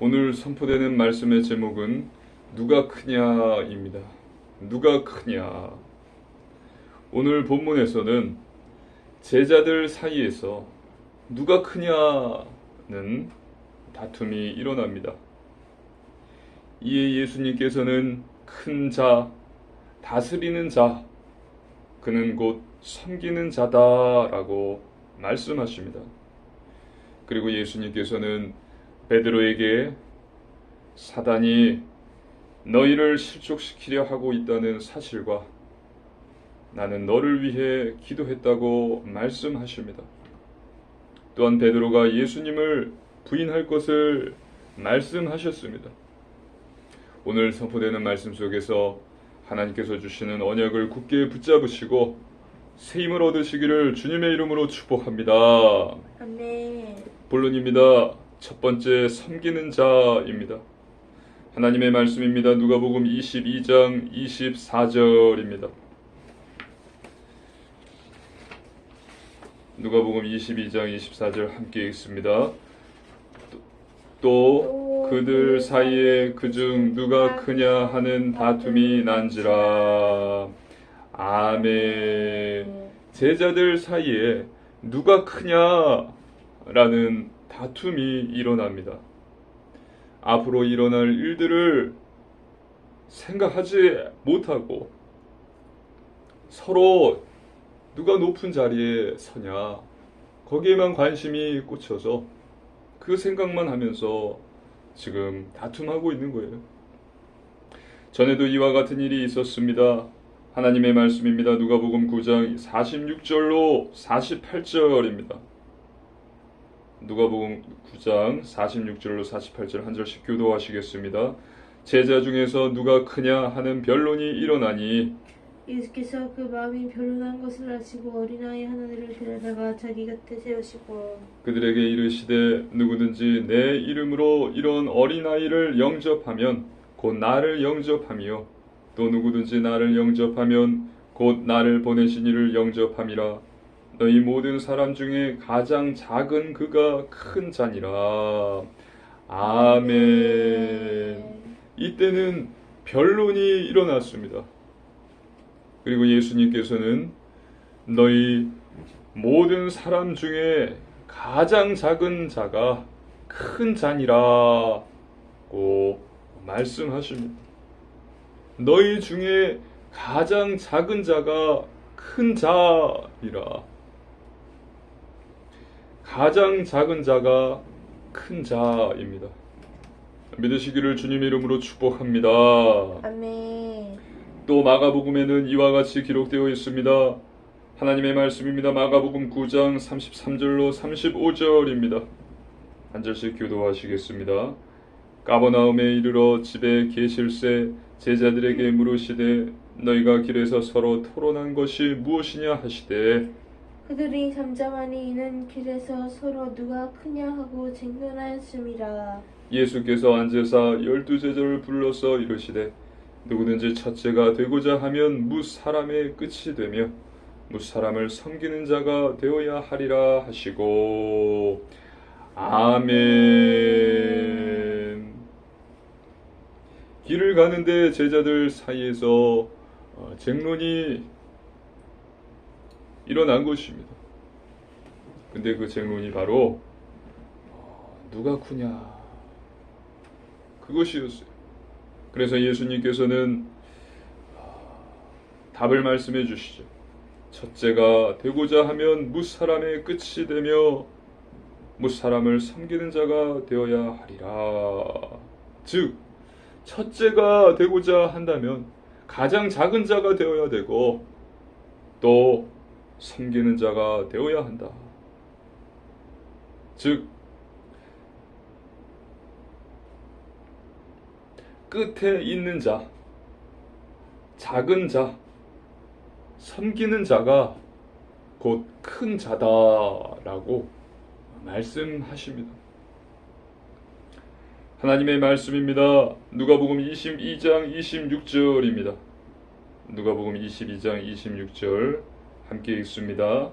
오늘 선포되는 말씀의 제목은 누가 크냐입니다. 누가 크냐. 오늘 본문에서는 제자들 사이에서 누가 크냐는 다툼이 일어납니다. 이에 예수님께서는 큰 자, 다스리는 자, 그는 곧 섬기는 자다라고 말씀하십니다. 그리고 예수님께서는 베드로에게 사단이 너희를 실족시키려 하고 있다는 사실과 나는 너를 위해 기도했다고 말씀하십니다. 또한 베드로가 예수님을 부인할 것을 말씀하셨습니다. 오늘 선포되는 말씀 속에서 하나님께서 주시는 언약을 굳게 붙잡으시고 새 힘을 얻으시기를 주님의 이름으로 축복합니다. 아멘. 본론입니다. 첫 번째, 섬기는 자입니다. 하나님의 말씀입니다. 누가복음 22장 24절입니다. 누가복음 22장 24절 함께 읽습니다. 또 그들 사이에 그중 누가 크냐 하는 다툼이 난지라. 아멘. 제자들 사이에 누가 크냐라는 다툼이 일어납니다. 앞으로 일어날 일들을 생각하지 못하고 서로 누가 높은 자리에 서냐 거기에만 관심이 꽂혀서 그 생각만 하면서 지금 다툼하고 있는 거예요. 전에도 이와 같은 일이 있었습니다. 하나님의 말씀입니다. 누가복음 9장 46절로 48절입니다. 누가복음 9장 46절로 48절 한 절씩 교도하시겠습니다. 제자 중에서 누가 크냐 하는 변론이 일어나니 예수께서 그 마음이 변론한 것을 아시고 어린아이 하나를 데려다가 자기 곁에 세우시고 그들에게 이르시되 누구든지 내 이름으로 이런 어린아이를 영접하면 곧 나를 영접하며 또 누구든지 나를 영접하면 곧 나를 보내신 이를 영접함이라. 너희 모든 사람 중에 가장 작은 그가 큰 자니라. 아멘. 이때는 변론이 일어났습니다. 그리고 예수님께서는 너희 모든 사람 중에 가장 작은 자가 큰 자니라고 말씀하십니다. 너희 중에 가장 작은 자가 큰 자이라. 가장 작은 자가 큰 자입니다. 믿으시기를 주님의 이름으로 축복합니다. 아멘. 또 마가복음에는 이와 같이 기록되어 있습니다. 하나님의 말씀입니다. 마가복음 9장 33절로 35절입니다. 한 절씩 교도하시겠습니다. 가버나움에 이르러 집에 계실새 제자들에게 물으시되 너희가 길에서 서로 토론한 것이 무엇이냐 하시되 그들이 잠잠하니 이는 길에서 서로 누가 크냐 하고 쟁론하였음이라. 예수께서 앉으사 12제자를 불러서 이르시되 누구든지 첫째가 되고자 하면 뭇 사람의 끝이 되며 뭇 사람을 섬기는 자가 되어야 하리라 하시고 아멘. 길을 가는데 제자들 사이에서 쟁론이 일어난 것입니다. 근데 그 쟁론이 바로 누가 크냐 그것이었어요. 그래서 예수님께서는 답을 말씀해 주시죠. 첫째가 되고자 하면 뭇 사람의 끝이 되며 뭇 사람을 섬기는 자가 되어야 하리라. 즉 첫째가 되고자 한다면 가장 작은 자가 되어야 되고 또 섬기는 자가 되어야 한다. 즉 끝에 있는 자, 작은 자, 섬기는 자가 곧 큰 자다라고 말씀하십니다. 하나님의 말씀입니다. 누가복음 22장 26절입니다. 누가복음 22장 26절 함께 읽습니다.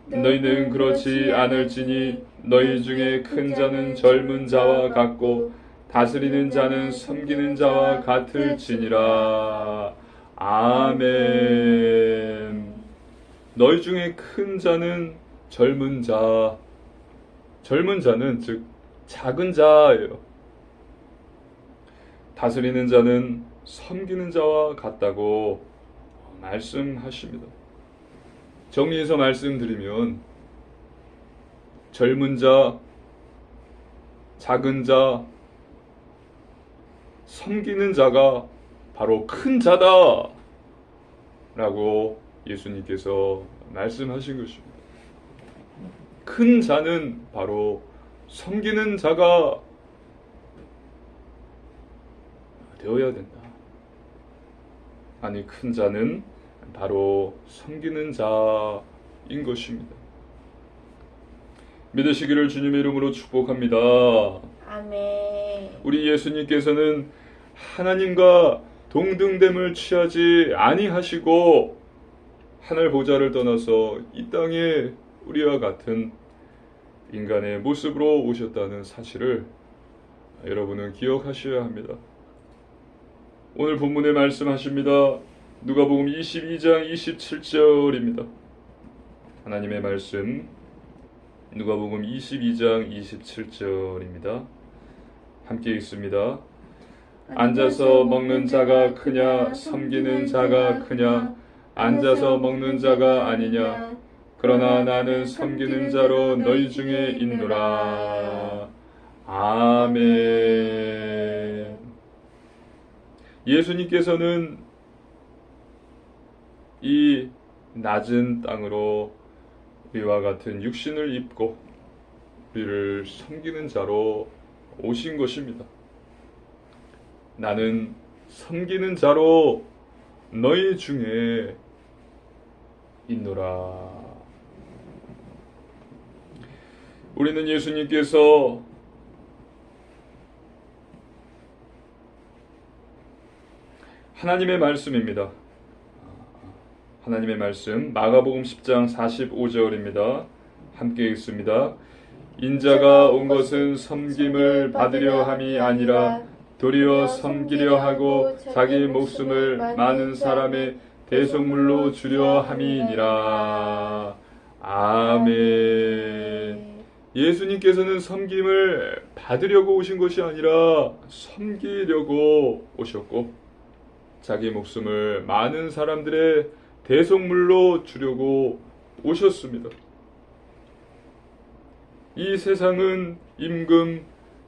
너희는 그렇지 않을지니 너희 중에 큰 자는 젊은 자와 같고 다스리는 자는 섬기는 자와 같을지니라. 아멘. 너희 중에 큰 자는 젊은 자, 젊은 자는 즉 작은 자예요. 다스리는 자는 섬기는 자와 같다고 말씀하십니다. 정리해서 말씀드리면 젊은 자, 작은 자, 섬기는 자가 바로 큰 자다 라고 예수님께서 말씀하신 것입니다. 큰 자는 바로 섬기는 자가 되어야 된다. 아니, 큰 자는 바로 섬기는 자인 것입니다. 믿으시기를 주님의 이름으로 축복합니다. 아멘. 우리 예수님께서는 하나님과 동등됨을 취하지 아니하시고 하늘 보좌를 떠나서 이 땅에 우리와 같은 인간의 모습으로 오셨다는 사실을 여러분은 기억하셔야 합니다. 오늘 본문에 말씀하십니다. 누가복음 22장 27절입니다. 하나님의 말씀 누가복음 22장 27절입니다. 함께 읽습니다. 앉아서 먹는 자가 크냐 섬기는 자가 크냐 앉아서 먹는 자가 아니냐 그러나 나는 섬기는 자로 너희 중에 있노라. 아멘. 예수님께서는 이 낮은 땅으로 우리와 같은 육신을 입고 우리를 섬기는 자로 오신 것입니다. 나는 섬기는 자로 너희 중에 있노라. 우리는 예수님께서 하나님의 말씀입니다. 하나님의 말씀 마가복음 10장 45절입니다. 함께 읽습니다. 인자가 온 것은 섬김을 받으려 함이 아니라 도리어 섬기려 하고 자기 목숨을 많은 사람의 대속물로 주려 함이니라. 아멘. 예수님께서는 섬김을 받으려고 오신 것이 아니라 섬기려고 오셨고 자기 목숨을 많은 사람들의 대속물로 주려고 오셨습니다. 이 세상은 임금,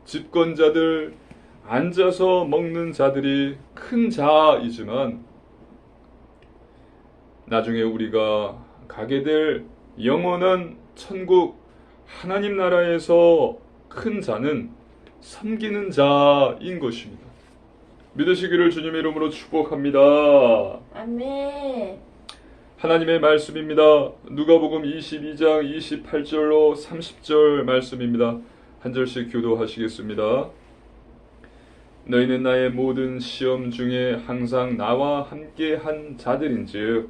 집권자들, 앉아서 먹는 자들이 큰 자이지만 나중에 우리가 가게 될 영원한 천국 하나님 나라에서 큰 자는 섬기는 자인 것입니다. 믿으시기를 주님의 이름으로 축복합니다. 아멘. 하나님의 말씀입니다. 누가복음 22장 28절로 30절 말씀입니다. 한 절씩 교도하시겠습니다. 너희는 나의 모든 시험 중에 항상 나와 함께 한 자들인즉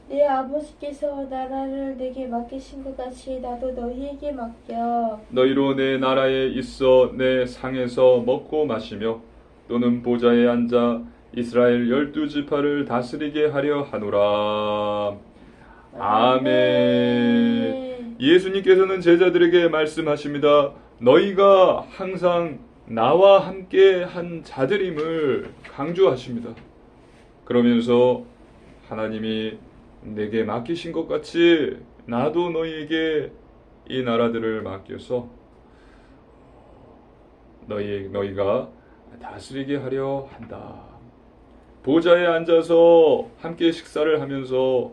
내 아버지께서 나라를 내게 맡기신 것 같이 나도 너희에게 맡겨 너희로 내 나라에 있어 내 상에서 먹고 마시며 또는 보좌에 앉아 이스라엘 12지파를 다스리게 하려 하노라. 아멘. 예수님께서는 제자들에게 말씀하십니다. 너희가 항상 나와 함께 한 자들임을 강조하십니다. 그러면서 하나님이 내게 맡기신 것 같이 나도 너희에게 이 나라들을 맡겨서 너희가 다스리게 하려 한다. 보좌에 앉아서 함께 식사를 하면서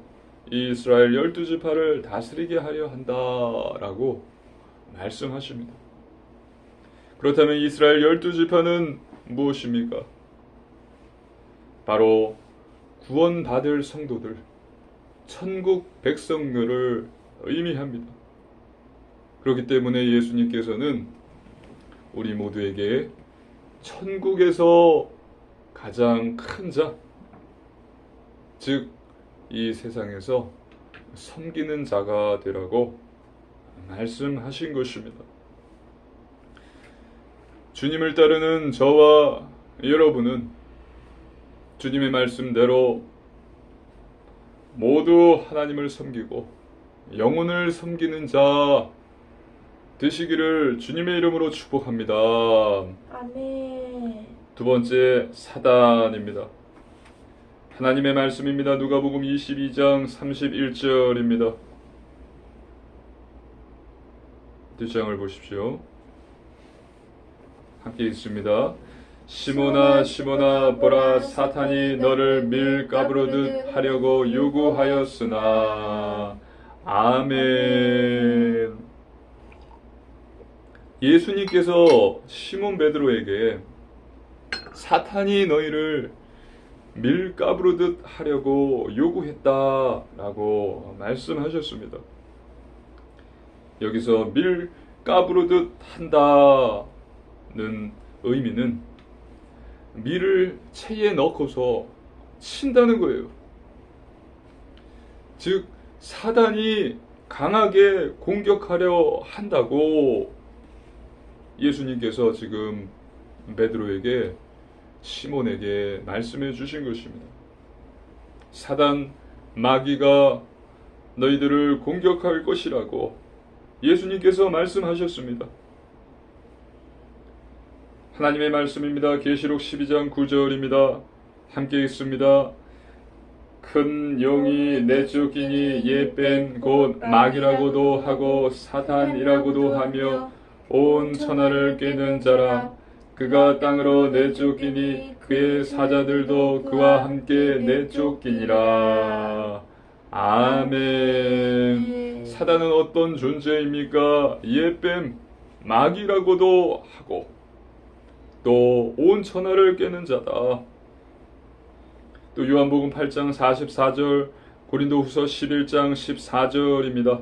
이스라엘 12지파를 다스리게 하려 한다라고 말씀하십니다. 그렇다면 이스라엘 12지파는 무엇입니까? 바로 구원받을 성도들, 천국 백성들을 의미합니다. 그렇기 때문에 예수님께서는 우리 모두에게 천국에서 가장 큰 자, 즉 이 세상에서 섬기는 자가 되라고 말씀하신 것입니다. 주님을 따르는 저와 여러분은 주님의 말씀대로 모두 하나님을 섬기고 영혼을 섬기는 자 되시기를 주님의 이름으로 축복합니다. 아멘. 두 번째, 사단입니다. 하나님의 말씀입니다. 누가복음 22장 31절입니다. 뒷장을 보십시오. 함께 읽습니다. 시몬아 시몬아 보라, 사탄이 너를 밀가부르듯 하려고 요구하였으나. 아멘. 예수님께서 시몬 베드로에게 사탄이 너희를 밀가부르듯 하려고 요구했다라고 말씀하셨습니다. 여기서 밀가부르듯 한다는 의미는 밀을 체에 넣고서 친다는 거예요. 즉 사단이 강하게 공격하려 한다고 예수님께서 지금 베드로에게, 시몬에게 말씀해 주신 것입니다. 사단 마귀가 너희들을 공격할 것이라고 예수님께서 말씀하셨습니다. 하나님의 말씀입니다. 계시록 12장 9절입니다. 함께 읽습니다. 큰 용이 내쫓기니 예뺀 곧 마귀라고도 하고 사탄이라고도 하며 온 천하를 꿰는 자라. 그가 땅으로 내쫓기니 그의 사자들도 그와 함께 내쫓기니라. 아멘. 사단은 어떤 존재입니까? 예뱀, 마귀라고도 하고 또 온 천하를 꿰는 자다. 또 요한복음 8장 44절, 고린도후서 11장 14절입니다.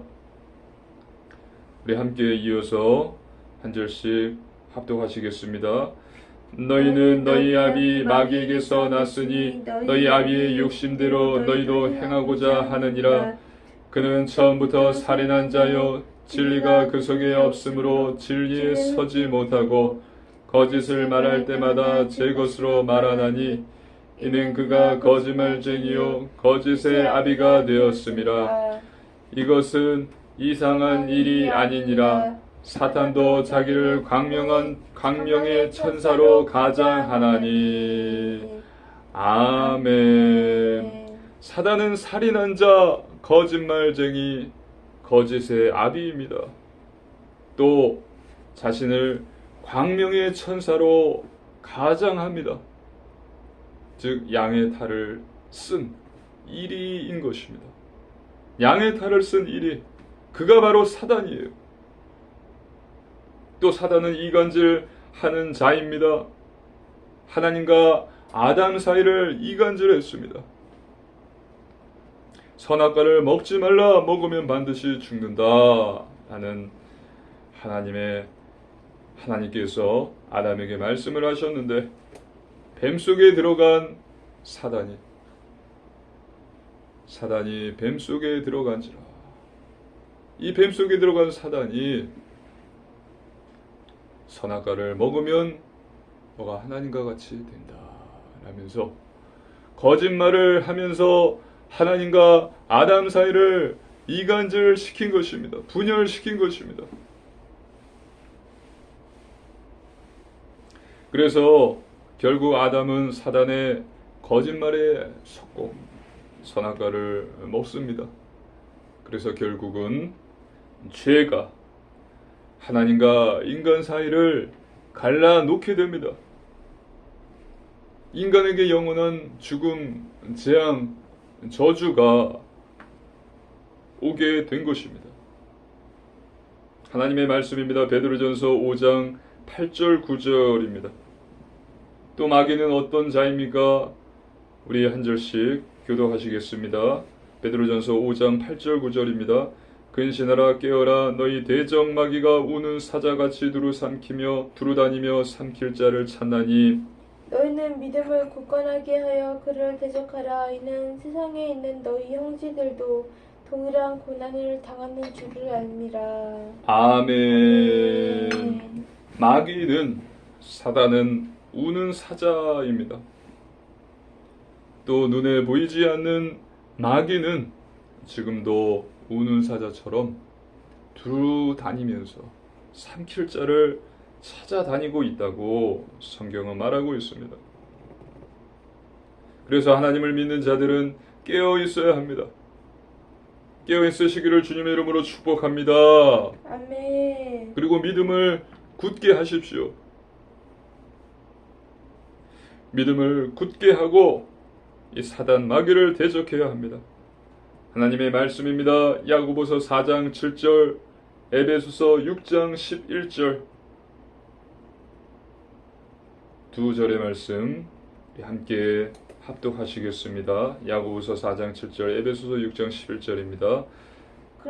우리 함께 이어서 한 절씩 합독하시겠습니다. 너희는 너희 아비 마귀에게서 났으니 너희 아비의 욕심대로 너희도 행하고자 하느니라. 그는 처음부터 살인한 자요 진리가 그 속에 없으므로 진리에 서지 못하고 거짓을 말할 때마다 제 것으로 말하나니 이는 그가 거짓말쟁이요 거짓의 아비가 되었음이라. 이것은 이상한 일이 아니니라. 사탄도 자기를 광명의 천사로 가장하나니. 아멘. 사단은 살인한 자, 거짓말쟁이, 거짓의 아비입니다. 또 자신을 광명의 천사로 가장합니다. 즉 양의 탈을 쓴 1위인 것입니다. 양의 탈을 쓴 1위, 그가 바로 사단이에요. 또 사단은 이간질하는 자입니다. 하나님과 아담 사이를 이간질했습니다. 선악과를 먹지 말라, 먹으면 반드시 죽는다 라는 하나님께서 아담에게 말씀을 하셨는데 뱀 속에 들어간 사단이 뱀 속에 들어간지라. 이 뱀 속에 들어간 사단이 선악과를 먹으면 너가 하나님과 같이 된다 라면서 거짓말을 하면서 하나님과 아담 사이를 이간질시킨 것입니다. 분열시킨 것입니다. 그래서 결국 아담은 사단의 거짓말에 속고 선악과를 먹습니다. 그래서 결국은 죄가 하나님과 인간 사이를 갈라놓게 됩니다. 인간에게 영원한 죽음, 재앙, 저주가 오게 된 것입니다. 하나님의 말씀입니다. 베드로전서 5장 8절 9절입니다. 또 마귀는 어떤 자입니까? 우리 한 절씩 교독하시겠습니다. 베드로전서 5장 8절 9절입니다. 근신하라 깨어라 너희 대적 마귀가 우는 사자같이 두루삼키며 두루다니며 삼킬 자를 찾나니. 너희는 믿음을 굳건하게 하여 그를 대적하라. 이는 세상에 있는 너희 형제들도 동일한 고난을 당하는 줄을 알미라. 아멘. 마귀는 사단은 우는 사자입니다. 또 눈에 보이지 않는 마귀는 지금도 우는 사자처럼 두루 다니면서 삼킬 자를 찾아다니고 있다고 성경은 말하고 있습니다. 그래서 하나님을 믿는 자들은 깨어 있어야 합니다. 깨어 있으시기를 주님의 이름으로 축복합니다. 아멘. 그리고 믿음을 굳게 하십시오. 믿음을 굳게 하고 이 사단 마귀를 대적해야 합니다. 하나님의 말씀입니다. 야고보서 4장 7절, 에베소서 6장 11절 두 절의 말씀 함께 합독하시겠습니다. 야고보서 4장 7절, 에베소서 6장 11절입니다.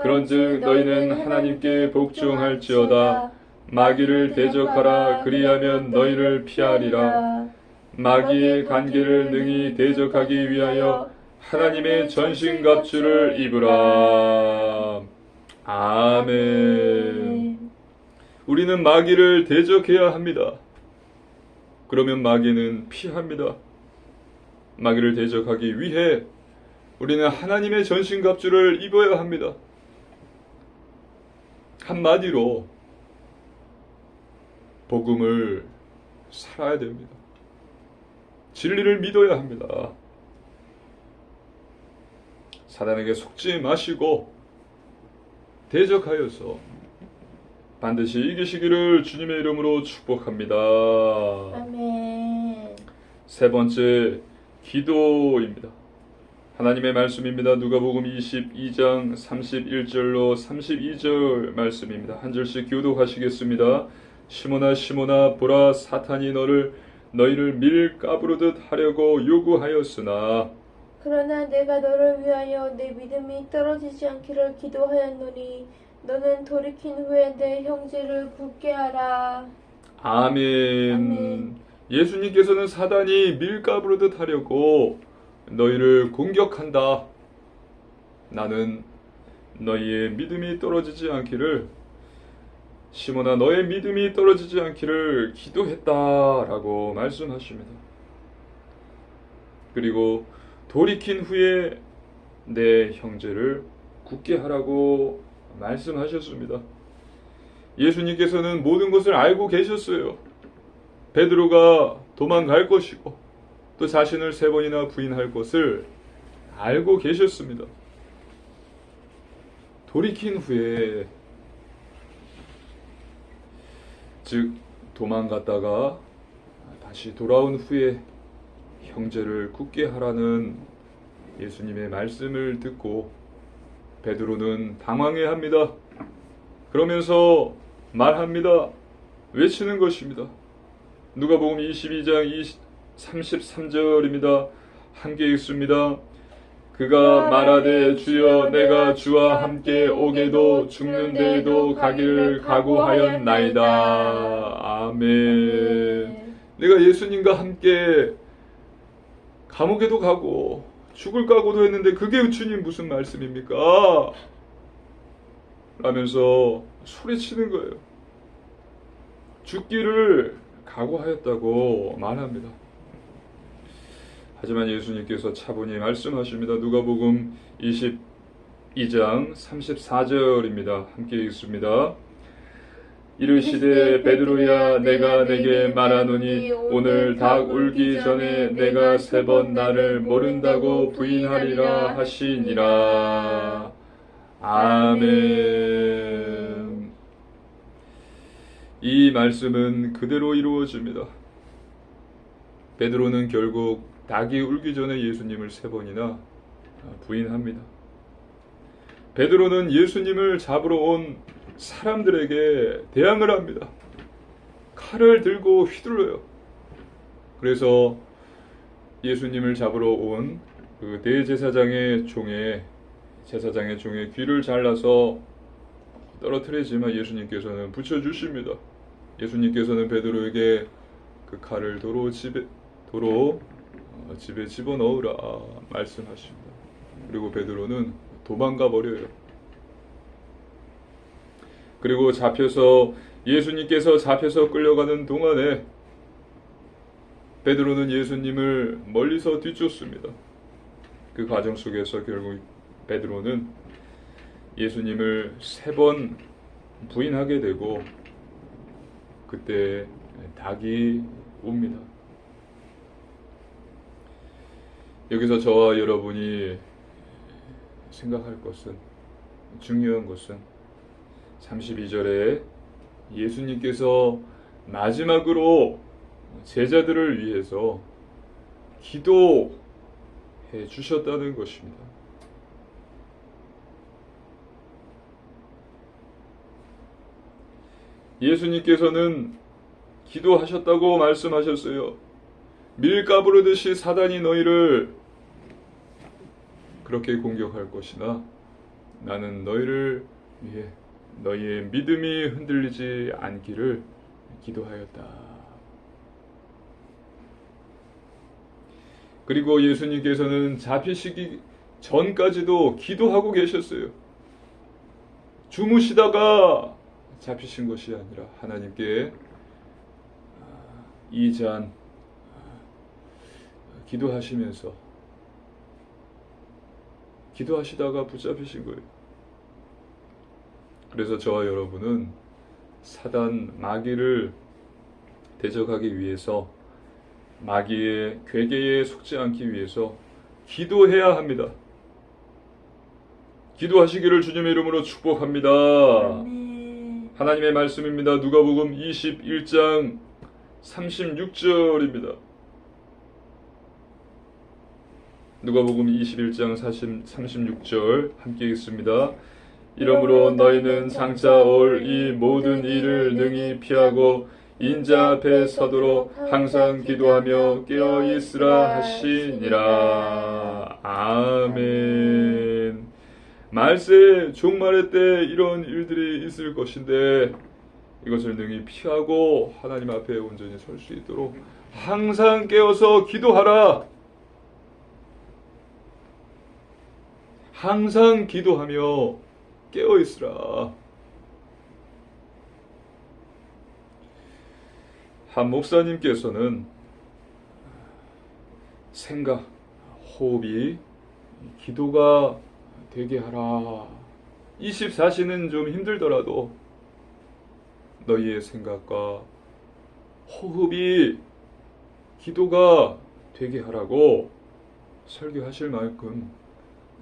그런즉 너희는 하나님께 복종할지어다. 마귀를 대적하라. 그리하면 너희를 피하리라. 마귀의 관계를 능히 대적하기 위하여 하나님의 전신갑주를 입으라. 아멘. 우리는 마귀를 대적해야 합니다. 그러면 마귀는 피합니다. 마귀를 대적하기 위해 우리는 하나님의 전신갑주를 입어야 합니다. 한마디로 복음을 살아야 됩니다. 진리를 믿어야 합니다. 사단에게 속지 마시고 대적하여서 반드시 이기시기를 주님의 이름으로 축복합니다. 아멘. 세 번째, 기도입니다. 하나님의 말씀입니다. 누가복음 22장 31절로 32절 말씀입니다. 한 절씩 교독하시겠습니다. 시몬아 시몬아 보라 사탄이 너희를 밀가부르듯 하려고 요구하였으나 그러나 내가 너를 위하여 내 믿음이 떨어지지 않기를 기도하였노니 너는 돌이킨 후에 내 형제를 굳게 하라. 아멘. 아멘. 예수님께서는 사단이 밀가부르듯 하려고 너희를 공격한다. 나는 너희의 믿음이 떨어지지 않기를, 시몬아 너의 믿음이 떨어지지 않기를 기도했다라고 말씀하십니다. 그리고 돌이킨 후에 내 형제를 굳게 하라고 말씀하셨습니다. 예수님께서는 모든 것을 알고 계셨어요. 베드로가 도망갈 것이고 또 자신을 3번이나 부인할 것을 알고 계셨습니다. 돌이킨 후에, 즉 도망갔다가 다시 돌아온 후에 형제를 굳게 하라는 예수님의 말씀을 듣고 베드로는 당황해합니다. 그러면서 말합니다. 외치는 것입니다. 누가복음 22장 33절입니다. 함께 읽습니다. 그가 말하되 주여 내가 주와 함께 오게도 죽는 데에도 가기를 각오하였나이다. 아멘. 내가 예수님과 함께 감옥에도 가고 죽을 각오도 했는데 그게 주님 무슨 말씀입니까? 라면서 소리치는 거예요. 죽기를 각오하였다고 말합니다. 하지만 예수님께서 차분히 말씀하십니다. 누가복음 22장 34절입니다. 함께 읽습니다. 이르시되 베드로야 내가 내게 말하노니 오늘 닭 울기 전에 내가 3번 나를 모른다고 부인하리라 하시니라. 아멘. 이 말씀은 그대로 이루어집니다. 베드로는 결국 닭이 울기 전에 예수님을 3번이나 부인합니다. 베드로는 예수님을 잡으러 온 사람들에게 대항을 합니다. 칼을 들고 휘둘러요. 그래서 예수님을 잡으러 온 그 대제사장의 종의 귀를 잘라서 떨어뜨리지만 예수님께서는 붙여주십니다. 예수님께서는 베드로에게 그 칼을 도로 집에 집어넣으라 말씀하십니다. 그리고 베드로는 도망가 버려요. 그리고 예수님께서 잡혀서 끌려가는 동안에 베드로는 예수님을 멀리서 뒤쫓습니다. 그 과정 속에서 결국 베드로는 예수님을 3번 부인하게 되고 그때 닭이 옵니다. 여기서 저와 여러분이 생각할 것은, 중요한 것은 32절에 예수님께서 마지막으로 제자들을 위해서 기도해 주셨다는 것입니다. 예수님께서는 기도하셨다고 말씀하셨어요. 밀가부르듯이 사단이 너희를 그렇게 공격할 것이나 나는 너희를 위해 너희의 믿음이 흔들리지 않기를 기도하였다. 그리고 예수님께서는 잡히시기 전까지도 기도하고 계셨어요. 주무시다가 잡히신 것이 아니라 하나님께 이 잔 기도하시다가 붙잡히신 거예요. 그래서 저와 여러분은 사단 마귀를 대적하기 위해서, 마귀의 괴계에 속지 않기 위해서 기도해야 합니다. 기도하시기를 주님의 이름으로 축복합니다. 아멘. 하나님의 말씀입니다. 누가복음 21장 36절입니다. 누가복음 21장 36절 함께 읽습니다. 이러므로 너희는 장차 올 이 모든 일을 능히 피하고 인자 앞에 서도록 항상 기도하며 깨어 있으라 하시니라. 아멘. 말세 종말의 때 이런 일들이 있을 것인데 이것을 능히 피하고 하나님 앞에 온전히 설 수 있도록 항상 깨어서 기도하라. 항상 기도하며 깨어 있으라. 한 목사님께서는 생각, 호흡이 기도가 되게 하라. 24시는 좀 힘들더라도 너희의 생각과 호흡이 기도가 되게 하라고 설교하실 만큼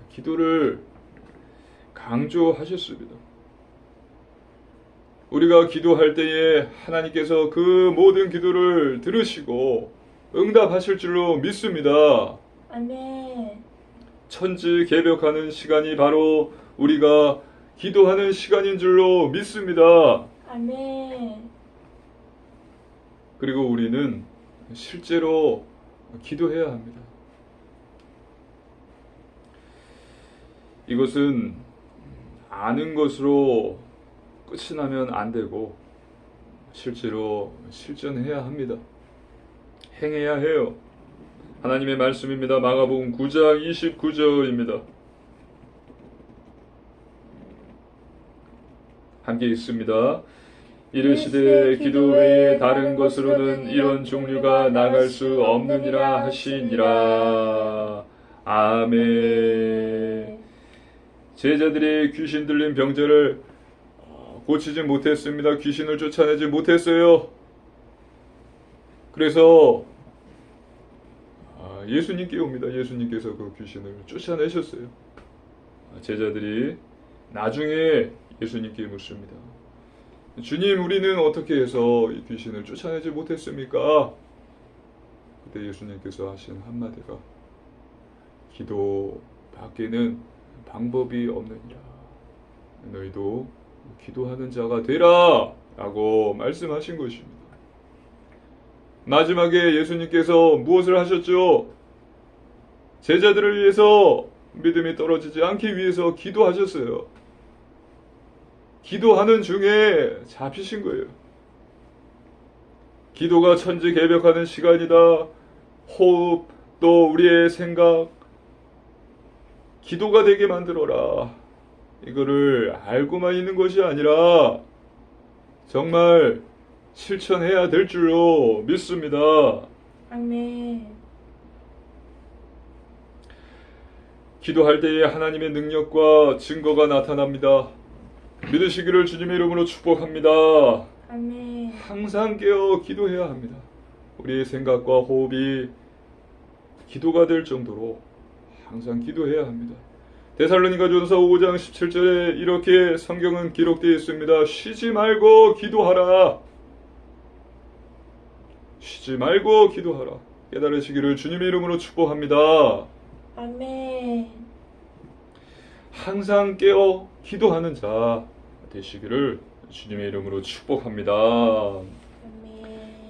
기도를 강조하셨습니다. 우리가 기도할 때에 하나님께서 그 모든 기도를 들으시고 응답하실 줄로 믿습니다. 아멘. 천지개벽하는 시간이 바로 우리가 기도하는 시간인 줄로 믿습니다. 아멘. 그리고 우리는 실제로 기도해야 합니다. 이것은 아는 것으로 끝이 나면 안 되고 실제로 실천해야 합니다. 행해야 해요. 하나님의 말씀입니다. 마가복음 9장 29절입니다. 함께 읽습니다. 이르시되 기도 외에 다른 것으로는 이런 종류가 나갈 수 없느니라 하시니라. 아멘. 제자들이 귀신 들린 병자를 고치지 못했습니다. 귀신을 쫓아내지 못했어요. 그래서 예수님께 옵니다. 예수님께서 그 귀신을 쫓아내셨어요. 제자들이 나중에 예수님께 묻습니다. 주님, 우리는 어떻게 해서 이 귀신을 쫓아내지 못했습니까? 그때 예수님께서 하신 한마디가 기도 밖에는 방법이 없느니라. 너희도 기도하는 자가 되라 라고 말씀하신 것입니다. 마지막에 예수님께서 무엇을 하셨죠? 제자들을 위해서 믿음이 떨어지지 않기 위해서 기도하셨어요. 기도하는 중에 잡히신 거예요. 기도가 천지개벽하는 시간이다. 호흡, 또 우리의 생각, 기도가 되게 만들어라. 이거를 알고만 있는 것이 아니라 정말 실천해야 될 줄로 믿습니다. 아멘. 기도할 때에 하나님의 능력과 증거가 나타납니다. 믿으시기를 주님의 이름으로 축복합니다. 아멘. 항상 깨어 기도해야 합니다. 우리의 생각과 호흡이 기도가 될 정도로 항상 기도해야 합니다. 데살로니가전서 5장 17절에 이렇게 성경은 기록되어 있습니다. 쉬지 말고 기도하라. 쉬지 말고 기도하라. 깨달으시기를 주님의 이름으로 축복합니다. 아멘. 항상 깨어 기도하는 자 되시기를 주님의 이름으로 축복합니다. 아멘.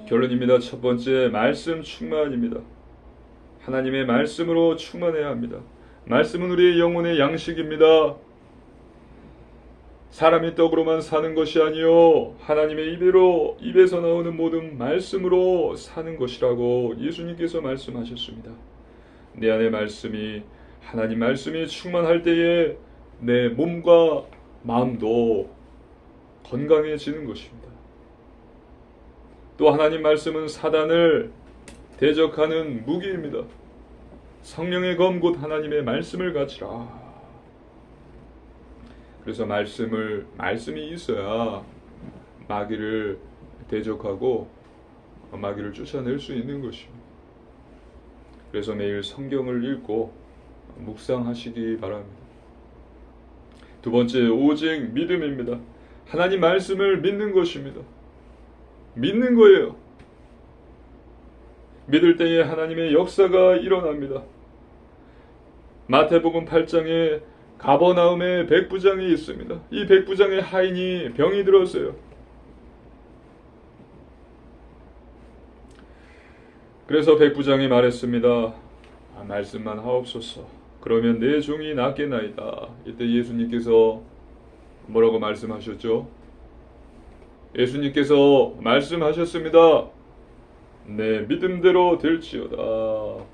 결론입니다. 첫 번째, 말씀 충만입니다. 하나님의 말씀으로 충만해야 합니다. 말씀은 우리의 영혼의 양식입니다. 사람이 떡으로만 사는 것이 아니요 하나님의 입에서 나오는 모든 말씀으로 사는 것이라고 예수님께서 말씀하셨습니다. 내 안에 말씀이 하나님 말씀이 충만할 때에 내 몸과 마음도 건강해지는 것입니다. 또 하나님 말씀은 사단을 대적하는 무기입니다. 성령의 검 곧 하나님의 말씀을 가지라. 그래서 말씀이 있어야 마귀를 대적하고 마귀를 쫓아낼 수 있는 것입니다. 그래서 매일 성경을 읽고 묵상하시기 바랍니다. 두 번째, 오직 믿음입니다. 하나님 말씀을 믿는 것입니다. 믿는 거예요. 믿을 때에 하나님의 역사가 일어납니다. 마태복음 8장에 가버나움의 백부장이 있습니다. 이 백부장의 하인이 병이 들었어요. 그래서 백부장이 말했습니다. 말씀만 하옵소서. 그러면 내 종이 낫겠나이다. 이때 예수님께서 뭐라고 말씀하셨죠? 예수님께서 말씀하셨습니다. 내 믿음대로 될지어다.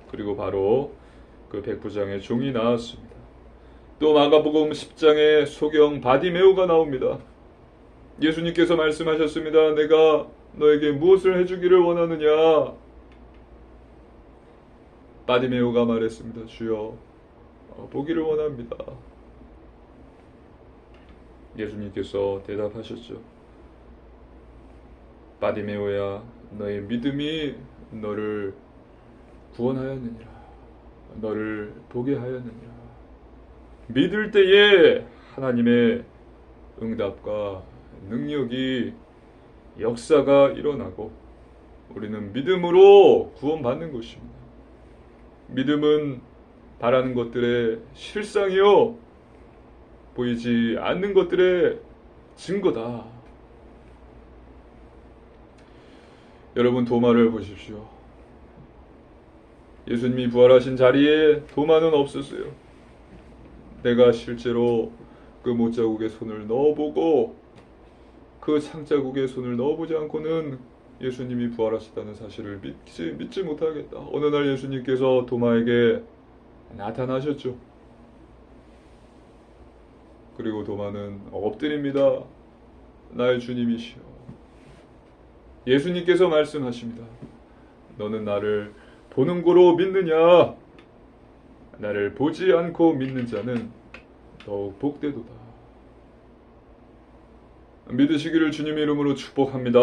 그리고 바로 그 백부장의 종이 나왔습니다. 또 마가복음 10장에 소경 바디메오가 나옵니다. 예수님께서 말씀하셨습니다. 내가 너에게 무엇을 해주기를 원하느냐? 바디메오가 말했습니다. 주여, 보기를 원합니다. 예수님께서 대답하셨죠. 바디메오야, 너의 믿음이 너를 구원하였느니라. 너를 보게 하였느니라. 믿을 때에 하나님의 응답과 능력이 역사가 일어나고 우리는 믿음으로 구원받는 것입니다. 믿음은 바라는 것들의 실상이요 보이지 않는 것들의 증거다. 여러분, 도마를 보십시오. 예수님이 부활하신 자리에 도마는 없었어요. 내가 실제로 그 못자국에 손을 넣어보고 그 상자국에 손을 넣어보지 않고는 예수님이 부활하셨다는 사실을 믿지 못하겠다. 어느 날 예수님께서 도마에게 나타나셨죠. 그리고 도마는 엎드립니다. 나의 주님이시여. 예수님께서 말씀하십니다. 너는 나를 보는 고로 믿느냐? 나를 보지 않고 믿는 자는 더욱 복되도다. 믿으시기를 주님의 이름으로 축복합니다.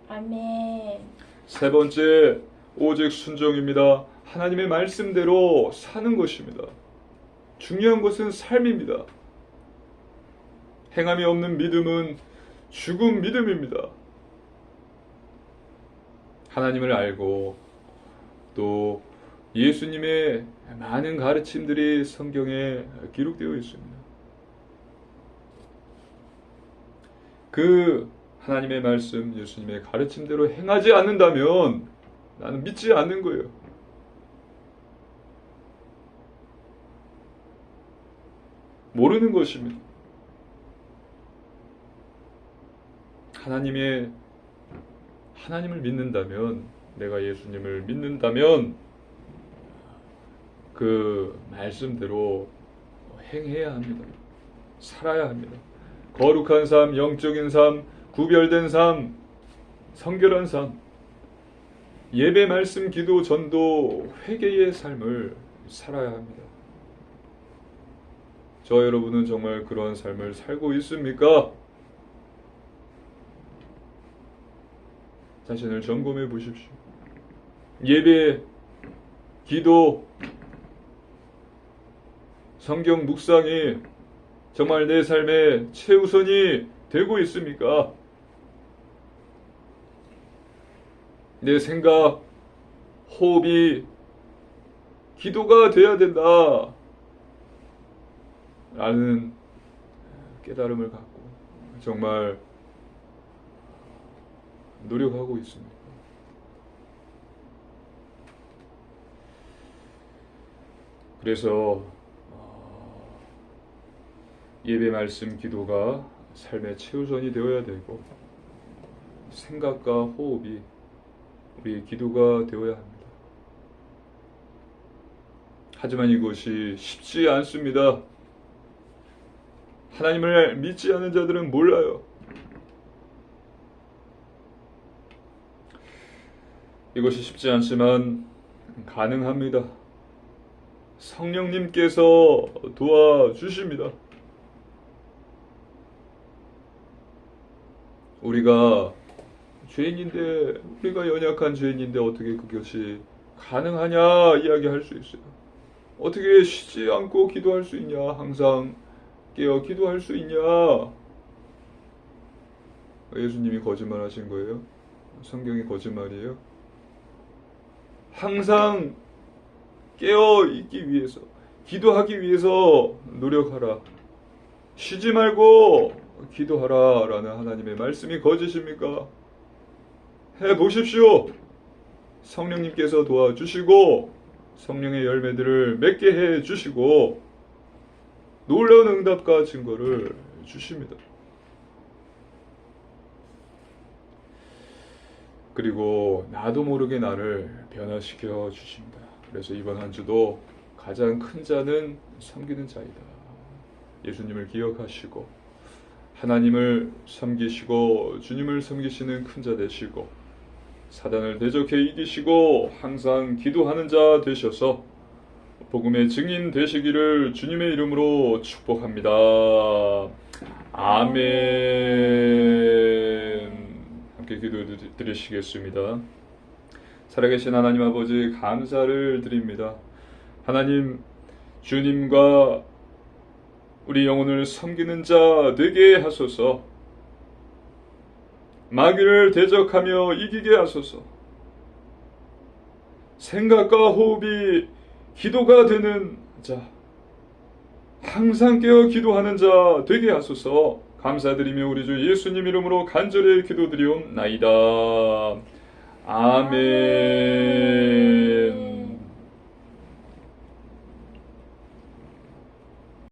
아멘. 세 번째, 오직 순종입니다. 하나님의 말씀대로 사는 것입니다. 중요한 것은 삶입니다. 행함이 없는 믿음은 죽은 믿음입니다. 하나님을 알고 또 예수님의 많은 가르침들이 성경에 기록되어 있습니다. 그 하나님의 말씀, 예수님의 가르침대로 행하지 않는다면 나는 믿지 않는 거예요. 모르는 것입니다. 하나님을 믿는다면, 내가 예수님을 믿는다면 그 말씀대로 행해야 합니다. 살아야 합니다. 거룩한 삶, 영적인 삶, 구별된 삶, 성결한 삶. 예배, 말씀, 기도, 전도, 회개의 삶을 살아야 합니다. 저 여러분은 정말 그런 삶을 살고 있습니까? 자신을 점검해 보십시오. 예배, 기도, 성경 묵상이 정말 내 삶의 최우선이 되고 있습니까? 내 생각, 호흡이 기도가 돼야 된다 라는 깨달음을 갖고 정말 노력하고 있습니다. 그래서 예배, 말씀, 기도가 삶의 최우선이 되어야 되고 생각과 호흡이 우리의 기도가 되어야 합니다. 하지만 이것이 쉽지 않습니다. 하나님을 믿지 않는 자들은 몰라요. 이것이 쉽지 않지만 가능합니다. 성령님께서 도와주십니다. 우리가 죄인인데, 우리가 연약한 죄인인데 어떻게 그것이 가능하냐 이야기할 수 있어요. 어떻게 쉬지 않고 기도할 수 있냐, 항상 깨어 기도할 수 있냐. 예수님이 거짓말하신 거예요? 성경이 거짓말이에요? 항상 깨어 있기 위해서, 기도하기 위해서 노력하라. 쉬지 말고 기도하라 라는 하나님의 말씀이 거짓입니까? 해보십시오. 성령님께서 도와주시고 성령의 열매들을 맺게 해주시고 놀라운 응답과 증거를 주십니다. 그리고 나도 모르게 나를 변화시켜 주십니다. 그래서 이번 한 주도 가장 큰 자는 섬기는 자이다. 예수님을 기억하시고 하나님을 섬기시고 주님을 섬기시는 큰 자 되시고 사단을 대적해 이기시고 항상 기도하는 자 되셔서 복음의 증인 되시기를 주님의 이름으로 축복합니다. 아멘. 함께 기도 드리시겠습니다. 살아계신 하나님 아버지 감사를 드립니다. 하나님, 주님과 우리 영혼을 섬기는 자 되게 하소서. 마귀를 대적하며 이기게 하소서. 생각과 호흡이 기도가 되는 자, 항상 깨어 기도하는 자 되게 하소서. 감사드리며 우리 주 예수님 이름으로 간절히 기도드리옵나이다. 아멘.